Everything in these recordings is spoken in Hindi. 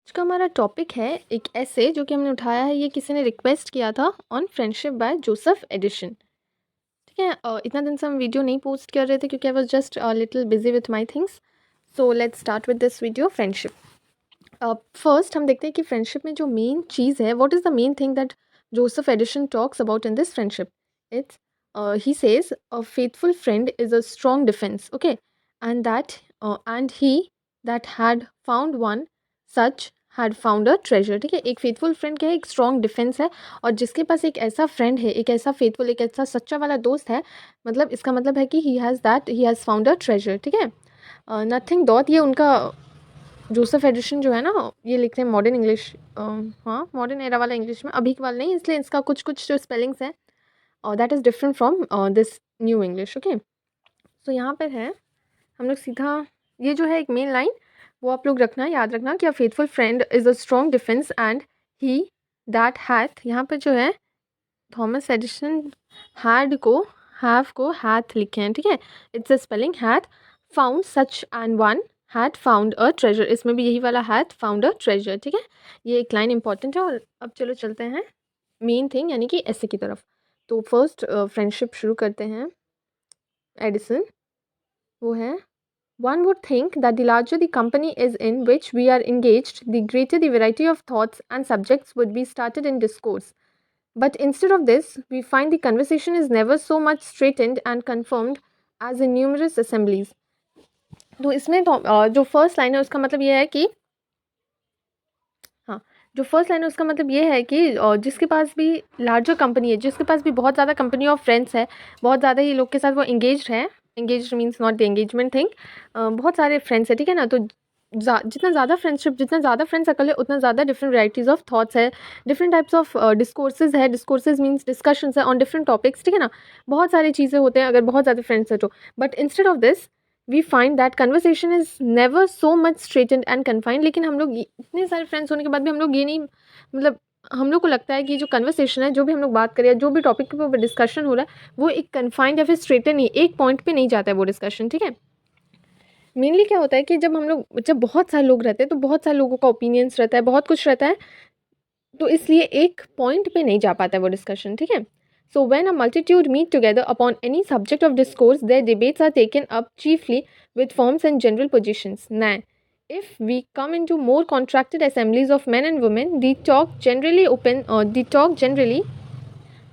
आज का हमारा टॉपिक है एक ऐसे जो कि हमने उठाया है। ये किसी ने रिक्वेस्ट किया था on friendship by Joseph Addison. ठीक है। इतना दिन से हम वीडियो नहीं पोस्ट कर रहे थे क्योंकि I was just little busy with my things. So let's start with this video friendship. First हम देखते हैं कि फ्रेंडशिप में जो मेन चीज़ है, what is the main thing that Joseph Addison talks about in this friendship. It's he says a faithful friend is a strong defense, okay, and he that had found one such had found a treasure। ठीक है, एक फेथफुल फ्रेंड क्या है, एक स्ट्रॉन्ग डिफेंस है। और जिसके पास एक ऐसा फ्रेंड है, एक ऐसा फेथफुल, एक ऐसा सच्चा वाला दोस्त है, मतलब इसका मतलब है कि he has found a treasure. ठीक है। नथिंग डॉट, ये उनका जोसेफ एडिशन जो है ना, ये लिखते हैं मॉडर्न इंग्लिश, हाँ मॉडर्न एरा वाला इंग्लिश में, अभी के वाला नहीं, इसलिए इसका कुछ कुछ जो स्पेलिंग्स हैं that is different from this new English. Okay, so यहाँ पर है, हम लोग सीधा ये जो है एक मेन लाइन वो आप लोग रखना, याद रखना कि अ faithful friend is a strong defence and he that hath, यहाँ पर जो है थॉमस एडिसन हैड को हैव को हैथ लिखे हैं। ठीक है, it's a spelling hath found such and one had found a treasure, इसमें भी यही वाला हैथ फाउंड अ ट्रेजर। ठीक है, ये एक लाइन इंपॉर्टेंट है। और अब चलो चलते हैं मेन थिंग यानी कि ऐसे की तरफ। तो फर्स्ट फ्रेंडशिप शुरू करते हैं एडिसन, वो है one would think that the larger the company is in which we are engaged, the greater the variety of thoughts and subjects would be started in discourse. But instead of this, we find the conversation is never so much straightened and confirmed as in numerous assemblies. तो इसमें तो जो फर्स्ट लाइन है उसका मतलब ये है कि हाँ, जो फर्स्ट लाइन है उसका मतलब ये है कि जिसके पास भी लार्जर कंपनी है, जिसके पास भी बहुत ज़्यादा कंपनी ऑफ फ्रेंड्स है, बहुत ज़्यादा ही लोग के साथ वो एंगेज्ड है, engage means not the engagement thing, बहुत सारे फ्रेंड्स है। ठीक है ना, तो जितना ज़्यादा फ्रेंडशिप, जितना ज़्यादा फ्रेंड सर्कल है, उतना ज़्यादा डिफरेंट वैराइटीज़ ऑफ थॉट्स है, डिफरेंट टाइप्स ऑफ डिस्कोर्सेज है। डिस्कोर्सेज मीन्स डिस्कशंस है ऑन डिफरेंट टॉपिक्स। ठीक है ना, बहुत सारी चीज़ें होते हैं अगर बहुत ज़्यादा फ्रेंड्स है तो। But instead of this we find that conversation is never so much straitened and confined. लेकिन हम लोग इतने सारे फ्रेंड्स होने के बाद भी हम लोग ये नहीं, मतलब हम लोग को लगता है कि जो कन्वर्सेशन है, जो भी हम लोग बात करें, जो भी टॉपिक के ऊपर डिस्कशन हो रहा है, वो एक कन्फाइंड या फिर स्ट्रेटन ही एक पॉइंट पे नहीं जाता है वो डिस्कशन। ठीक है, मेनली क्या होता है कि जब बहुत सारे लोग रहते हैं तो बहुत सारे लोगों का ओपिनियंस रहता है, बहुत कुछ रहता है, तो इसलिए एक पॉइंट पे नहीं जा पाता है वो डिस्कशन। ठीक है, so when a multitude meet together upon any subject of discourse, their debates are taken up chiefly with forms and general positions. Now, if we come into more contracted assemblies of men and women, the talk generally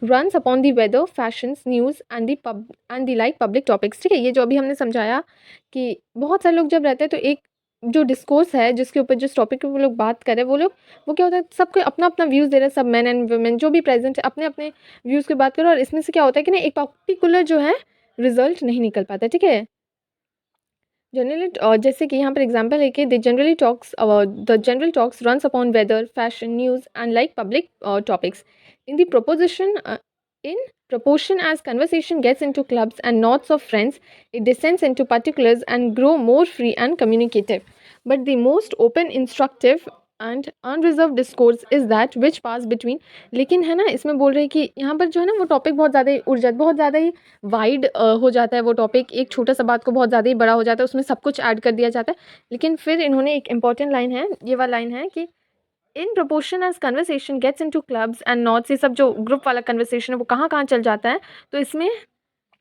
runs upon the weather, fashions, news and the like public topics। ठीक है, ये जो अभी हमने समझाया कि बहुत सारे लोग जब रहते हैं तो एक जो डिस्कोर्स है, जिसके ऊपर जिस टॉपिक पे वो लोग बात कर रहे हैं, वो क्या होता है, सबको अपना अपना व्यूज़ दे रहे हैं, सब मैन एंड वुमेन जो भी प्रेजेंट है अपने अपने व्यूज़ की बात करो। और इसमें से क्या होता है कि ना एक पर्टिकुलर जो है रिजल्ट नहीं निकल पाता। ठीक है, जनरली जैसे कि यहाँ पर एग्जांपल है कि the general talks runs upon weather, fashion, news and like public topics in the proposition in proportion as conversation gets into clubs and knots of friends, it descends into particulars and grow more free and communicative. But the most open, instructive and unreserved discourse is that which pass between। लेकिन है ना, इसमें बोल रहे हैं कि यहाँ पर जो है ना वो टॉपिक बहुत ज़्यादा ही उड़ जाता, बहुत ज़्यादा ही वाइड हो जाता है वो टॉपिक, एक छोटा सा बात को बहुत ज़्यादा ही बड़ा हो जाता है, उसमें सब कुछ ऐड कर दिया जाता है। लेकिन फिर इन्होंने एक इंपॉर्टेंट लाइन है, ये वाला लाइन है कि in proportion as conversation gets into clubs and knots, ये सब जो ग्रुप वाला कन्वर्सेशन है वो कहाँ कहाँ चल जाता है। तो इसमें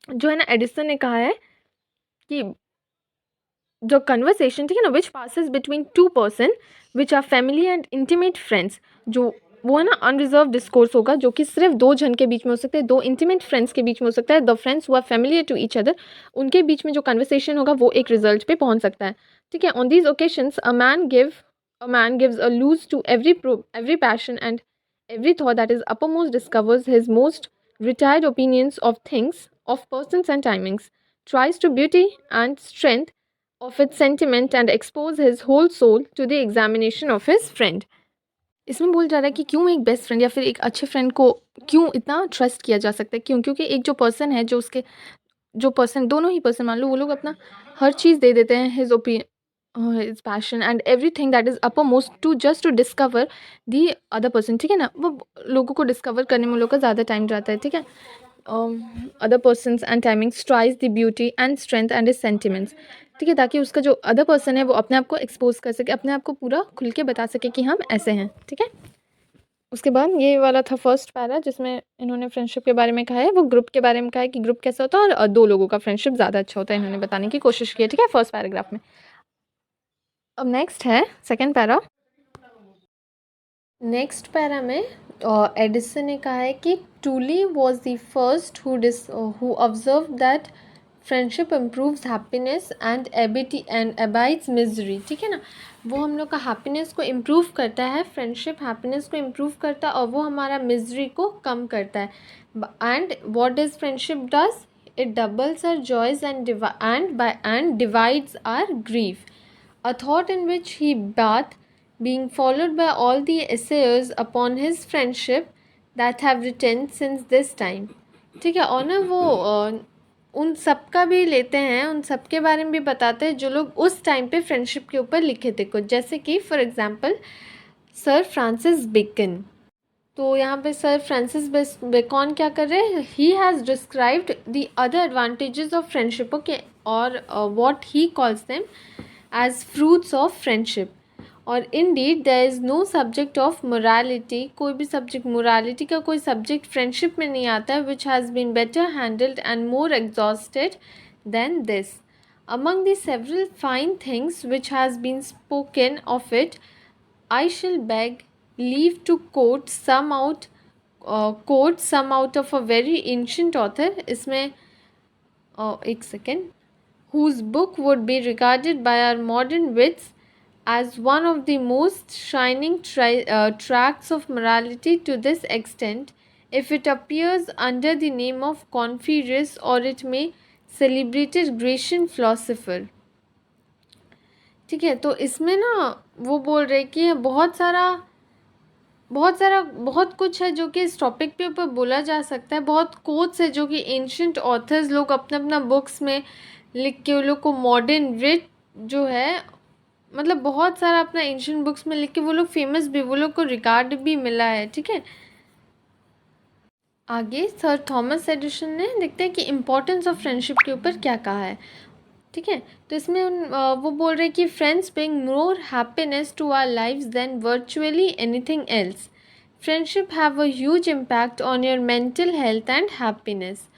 जो है ना एडिसन ने कहा है कि जो कन्वर्सेशन, ठीक है ना, which passes between two person which are family and intimate friends, जो वो है ना अनरिजर्व डिस्कोर्स होगा, जो कि सिर्फ दो जन के बीच में हो सकता है, दो इंटीमेट फ्रेंड्स के बीच में हो सकता है, the friends who are familiar to each other, उनके बीच में जो कन्वर्सेशन होगा वो एक रिजल्ट पे पहुंच सकता है। ठीक है, on these occasions a man gives a loose to every passion and every thought that is uppermost, discovers his most retired opinions of things, of persons and timings, tries to beauty and strength of its sentiment and expose his whole soul to the examination of his friend। इसमें बोल जा रहा है कि क्यों एक बेस्ट फ्रेंड या फिर एक अच्छे फ्रेंड को क्यों इतना ट्रस्ट किया जा सकता है, क्यों, क्योंकि एक जो पर्सन है, जो पर्सन, दोनों ही पर्सन मान लो, वो लोग अपना हर चीज़ दे देते हैं, his passion and everything that is uppermost to just to discover the other person। ठीक है ना, वो लोगों को डिस्कवर करने में लोगों का ज़्यादा टाइम जाता है। ठीक है, other persons and timings tries the beauty and strength and his sentiments। ठीक है, ताकि उसका जो अदर पर्सन है वो अपने आप को एक्सपोज कर सके, अपने आप को पूरा खुल के बता सके कि हम ऐसे हैं। ठीक है, उसके बाद ये वाला था फर्स्ट पैरा जिसमें इन्होंने फ्रेंडशिप के बारे में कहा है, वो ग्रुप के बारे में कहा है कि ग्रुप कैसा होता है और दो लोगों का फ्रेंडशिप ज़्यादा अच्छा होता है, इन्होंने बताने की कोशिश की है। ठीक है, फर्स्ट पैराग्राफ में। अब नेक्स्ट है सेकेंड पैरा। नेक्स्ट पैरा में एडिसन ने कहा है कि truly was the first who observe that friendship improves happiness and abides misery. ठीक है ना, वो हम लोग का हैप्पीनेस को इम्प्रूव करता है, फ्रेंडशिप हैप्पीनेस को इम्प्रूव करता है और वो हमारा मिजरी को कम करता है। And what does friendship does, it doubles our joys and divides our grief. A thought in which he bathed, being followed by all the essays upon his friendship that have written since this time। ठीक है, और ना वो उन सब का भी लेते हैं, उन सब के बारे में भी बताते हैं जो लोग उस टाइम पे फ्रेंडशिप के ऊपर लिखे थे कुछ, जैसे कि for example sir Francis Bacon. तो यहाँ पे सर फ्रांसिस बेकन क्या कर रहे हैं, he has described the other advantages of friendship, okay, और what he calls them as fruits of friendship। और indeed there is no subject of morality, कोई भी subject morality का कोई subject friendship में नहीं आता है which has been better handled and more exhausted than this। Among the several fine things which has been spoken of it, I shall beg leave to quote some out of a very ancient author। इसमें एक second, whose book would be regarded by our modern wits as one of the most shining tracts of morality to this extent, if it appears under the name of Confucius, or it may celebrated Grecian philosopher। ठीक है, तो इसमें ना वो बोल रहे कि बहुत कुछ है जो कि इस टॉपिक पे ऊपर बोला जा सकता है, बहुत कोट्स है जो कि एंशंट ऑथर्स लोग अपने अपना बुक्स में लिख के, वो लोग को मॉडर्न विट जो है, मतलब बहुत सारा अपना एंशंट बुक्स में लिख के वो लोग फेमस भी, वो लोग को रिगार्ड भी मिला है। ठीक है, आगे सर थॉमस एडिसन ने, देखते हैं कि इम्पोर्टेंस ऑफ फ्रेंडशिप के ऊपर क्या कहा है। ठीक है, तो इसमें वो बोल रहे हैं कि friends bring more happiness to our lives than virtually anything else. Friendship have a huge impact on your mental health and happiness.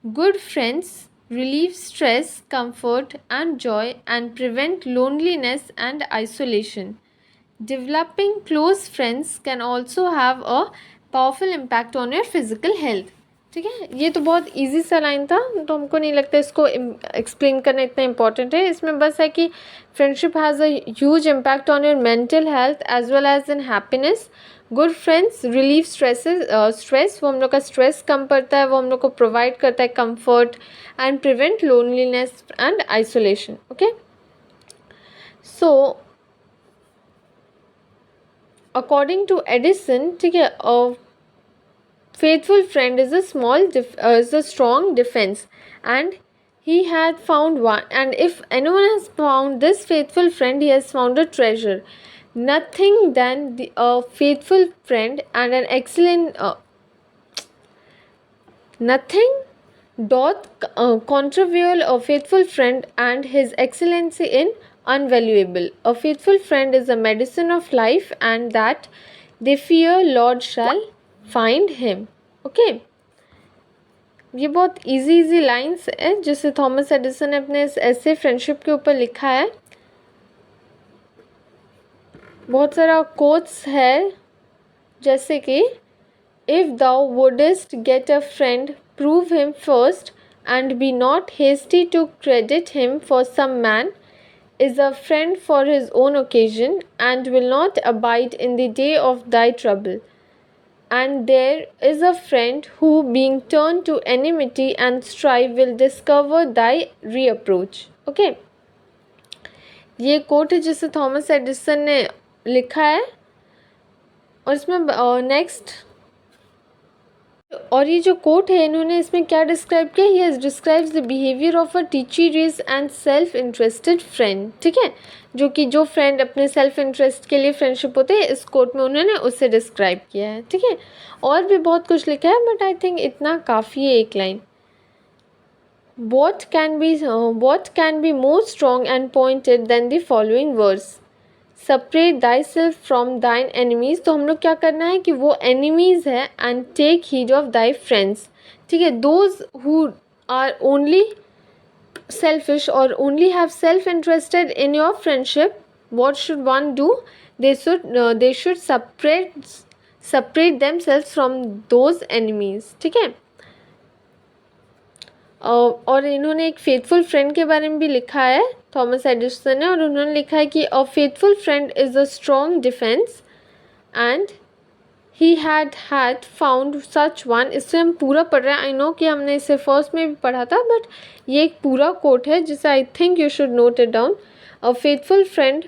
Good friends relieve stress, comfort, and joy, and prevent loneliness and isolation. Developing close friends can also have a powerful impact on your physical health। ठीक है, ये तो बहुत इजी सा लाइन था, तो हमको नहीं लगता इसको एक्सप्लेन करना इतना इम्पॉर्टेंट है। इसमें बस है कि friendship has a huge impact on your mental health as well as in happiness. Good friends relieve stress, वो हम लोग का स्ट्रेस कम करता है, वो हम लोग को प्रोवाइड करता है comfort, and prevent loneliness and isolation. Okay, so according to Addison, ठीक है, faithful friend is a strong defense, and he had found one, and if anyone has found this faithful friend, he has found a treasure, nothing than a faithful friend and an excellent nothing doth contravene a faithful friend and his excellency in unvaluable। A faithful friend is a medicine of life, and that they fear Lord shall find him। Okay, ये बहुत इजी लाइंस है जिसे थॉमस एडिसन ने अपने ऐसे फ्रेंडशिप के ऊपर लिखा है। बहुत सारा कोट्स है, जैसे कि if thou wouldst get a friend prove him first and be not hasty to credit him for some man is a friend for his own occasion and will not abide in the day of thy trouble। And there is a friend who, being turned to enmity and strife, will discover thy reapproach। Okay, ये कोट है जिसे थॉमस एडिसन ने लिखा है, और इसमें नेक्स्ट, और ये जो कोट है इन्होंने इसमें क्या डिस्क्राइब किया, he has describes the behaviour of a treacherous and self interested friend. ठीक है, जो फ्रेंड अपने सेल्फ इंटरेस्ट के लिए फ्रेंडशिप होते हैं, इस कोट में उन्होंने उससे डिस्क्राइब किया है। ठीक है, और भी बहुत कुछ लिखा है, बट आई थिंक इतना काफ़ी है एक line. what can be more strong and pointed than the following verse? Separate thyself from thine enemies. तो हम लोग क्या करना है कि वो enemies है and take heed of thy friends. ठीक है, those who are only selfish or only have self-interested in your friendship, what should one do? They should separate themselves from those enemies. ठीक है, और इन्होंने एक फेथफुल फ्रेंड के बारे में भी लिखा है थॉमस एडिसन ने, और उन्होंने लिखा है कि अ faithful friend is a strong defence and he had found such one. इससे हम पूरा पढ़ रहे हैं. आई नो कि हमने इसे फर्स्ट में भी पढ़ा था, बट ये एक पूरा कोट है जिसे I think you should note it down. A faithful friend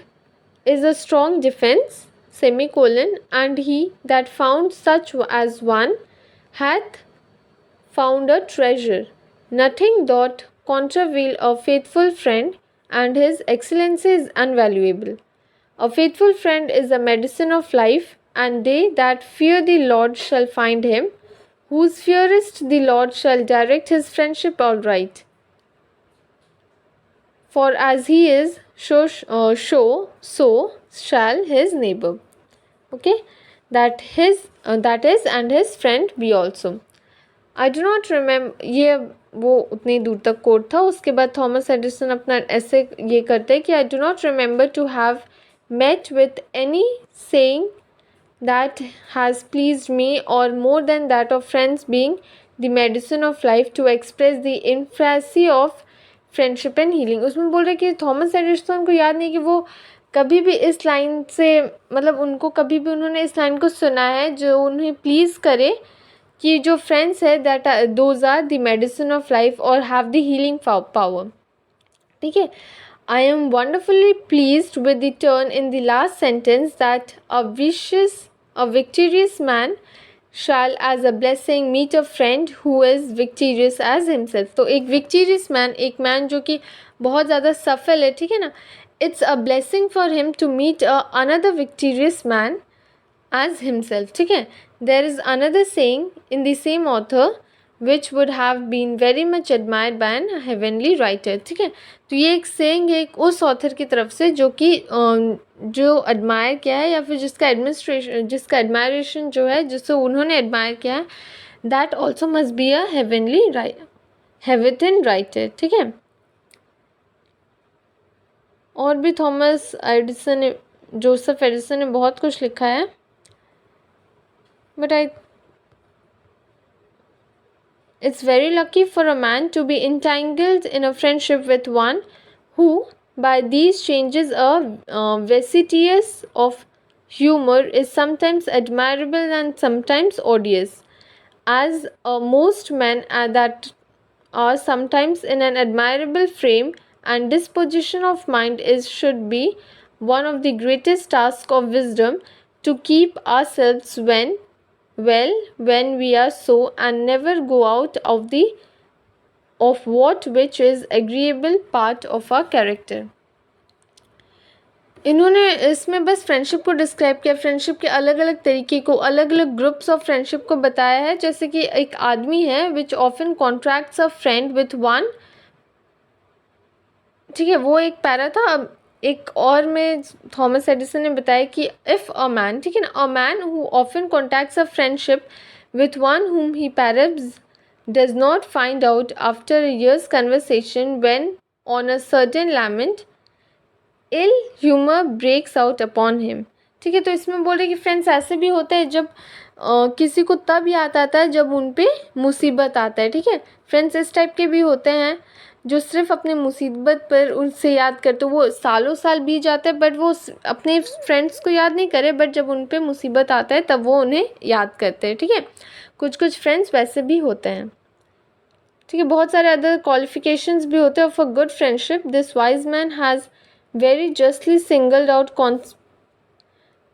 is a strong defence semicolon and he that found such as one hath found a treasure. Nothing doth contraveil a faithful friend, and his excellency is invaluable. A faithful friend is the medicine of life, and they that fear the Lord shall find him. Whose fearest the Lord shall direct his friendship aright. For as he is, so shall his neighbor. Okay, that is, and his friend be also. I do not remember, ये वो उतनी दूर तक कोट था. उसके बाद थॉमस एडिसन अपना ऐसे ये करते हैं कि I do not remember to have met with any saying that has pleased me और more than that of friends being the medicine of life to express the efficacy of friendship and healing. उसमें बोल रहे कि थॉमस एडिसन को याद नहीं कि वो कभी भी इस लाइन से, मतलब उनको कभी भी उन्होंने इस लाइन को सुना है जो उन्हें प्लीज़ करे कि जो फ्रेंड्स है that those are the medicine of life और हैव द हीलिंग पावर. ठीक है, I am wonderfully pleased with the turn in the last sentence that a victorious man shall as a blessing meet a friend who is victorious as himself. तो एक विक्टोरियस मैन, एक मैन जो कि बहुत ज़्यादा सफल है, ठीक है ना, it's a blessing for him to meet another victorious man as himself. ठीक है, there is another saying in the same author which would have been very much admired by an heavenly writer. ठीक है, तो ये एक saying है उस ऑथर की तरफ से जो कि जो admire किया है या फिर जिसका admiration जो है, जिससे उन्होंने admire किया है, that also must be a heaven writer. ठीक है, और भी थॉमस एडिसन ने, जोसेफ एडिसन ने बहुत कुछ लिखा है, but it's very lucky for a man to be entangled in a friendship with one who, by these changes, vestigious of humor is sometimes admirable and sometimes odious, as most men that are sometimes in an admirable frame and disposition of mind should be one of the greatest tasks of wisdom to keep ourselves when we are so, and never go out of what which is agreeable part of our character. इन्होंने इसमें बस फ्रेंडशिप को डिस्क्राइब किया, फ्रेंडशिप के अलग अलग तरीके को, अलग अलग ग्रुप्स ऑफ फ्रेंडशिप को बताया है. जैसे कि एक आदमी है which often contracts a friend with one. ठीक है, वो एक पैरा था. अब एक और में थॉमस एडिसन ने बताया कि इफ़ अ मैन, ठीक है ना, a man who often contacts a friendship with one whom he perhaps does not find out after a year's conversation, when on a certain lament ill humor breaks out upon him. ठीक है, तो इसमें बोल रहे कि फ्रेंड्स ऐसे भी होते हैं जब किसी को तब याद आता है जब उन पे मुसीबत आता है. ठीक है, फ्रेंड्स इस टाइप के भी होते हैं जो सिर्फ अपने मुसीबत पर उनसे याद करते, वो सालों साल बीत जाते हैं बट वो अपने फ्रेंड्स को याद नहीं करे, बट जब उन पे मुसीबत आता है तब वो उन्हें याद करते हैं. ठीक है, कुछ कुछ फ्रेंड्स वैसे भी होते हैं. ठीक है, बहुत सारे अदर क्वालिफिकेशंस भी होते हैं of a good friendship. This wise man has very justly singled out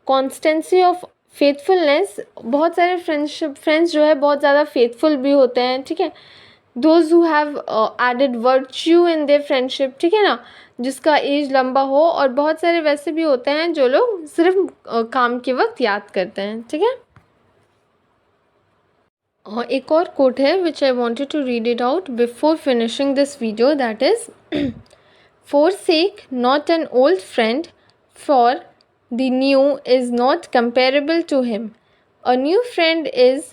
constituency of faithfulness. बहुत सारे फ्रेंड्स जो है बहुत ज़्यादा फेथफुल भी होते हैं. ठीक है, those who have added virtue in their friendship. ठीक है ना, जिसका एज लंबा हो. और बहुत सारे वैसे भी होते हैं जो लोग सिर्फ काम के वक्त याद करते हैं. ठीक है, एक और कोट है which I wanted to read it out before finishing this video, that is forsake not an old friend, for the new is not comparable to him. A new friend is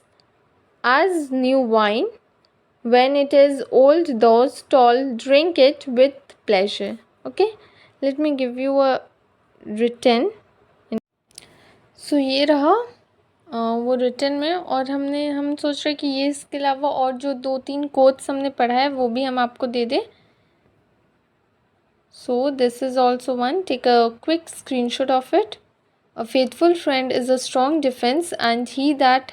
as new wine. When it is old, those tall drink it with pleasure. Okay, let me give you a written. So ये रहा वो रिटर्न में, और हम सोच रहे कि ये इसके अलावा और जो 2-3 कोट्स हमने पढ़ा है वो भी हम आपको दे दें. So this is also one. Take a quick screenshot of it. A faithful friend is a strong defense, and he that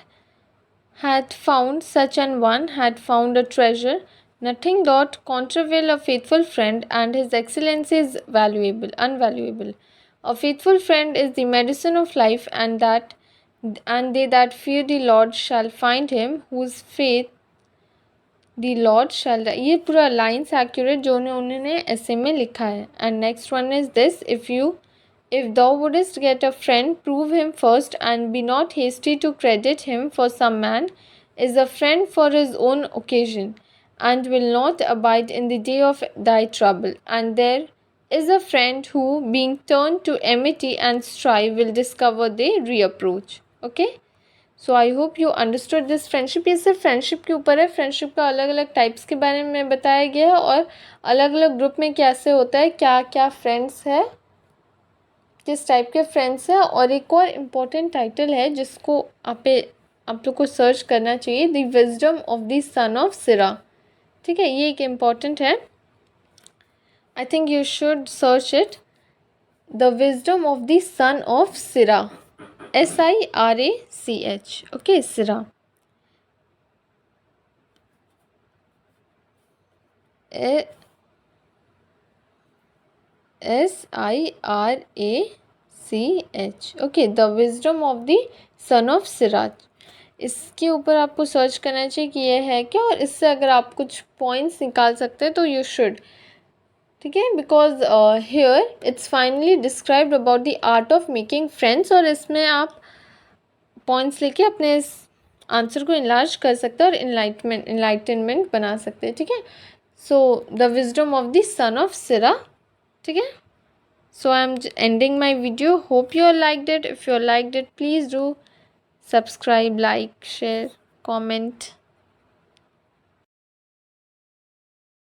had found such an one had found a treasure. Nothing doth contravail a faithful friend, and his excellency is unvaluable. A faithful friend is the medicine of life, and they that fear the Lord shall find him, whose faith the Lord शैल. ये पूरा लाइन्स एक्यूरेट जो उन्होंने ऐसे में लिखा है. And next one is this, if thou wouldest get a friend, prove him first, and be not hasty to credit him, for some man is a friend for his own occasion, and will not abide in the day of thy trouble. And there is a friend who, being turned to enmity and strife, will discover the reapproach. Okay. So I hope you understood this friendship. ये सिर्फ फ्रेंडशिप के ऊपर है. फ्रेंडशिप का अलग अलग टाइप्स के बारे में बताया गया है, और अलग अलग ग्रुप में कैसे होता है, क्या क्या फ्रेंड्स है, किस टाइप के फ्रेंड्स हैं. और एक और इम्पोर्टेंट टाइटल है जिसको आप लोग को सर्च करना चाहिए, the wisdom of the son of Sirach. ठीक है, ये एक इम्पॉर्टेंट है. I think you should search it, the wisdom of the son of सिरा. SIRACH. Okay, Sira. SIRACH. Okay, the wisdom of the son of Siraj. इसके ऊपर आपको सर्च करना चाहिए कि ये है क्या, और इससे अगर आप कुछ पॉइंट्स निकाल सकते हैं तो यू शुड. ठीक है, because here it's finally described about the art of making friends, और इसमें आप पॉइंट्स लेके अपने इस आंसर को इनलार्ज कर सकते हैं और इनलाइटनमेंट बना सकते हैं. ठीक है, so the wisdom of the son of Sirach. ठीक है, so I am ending my video. Hope you are liked it. If you are liked it, please do subscribe, like, share, comment.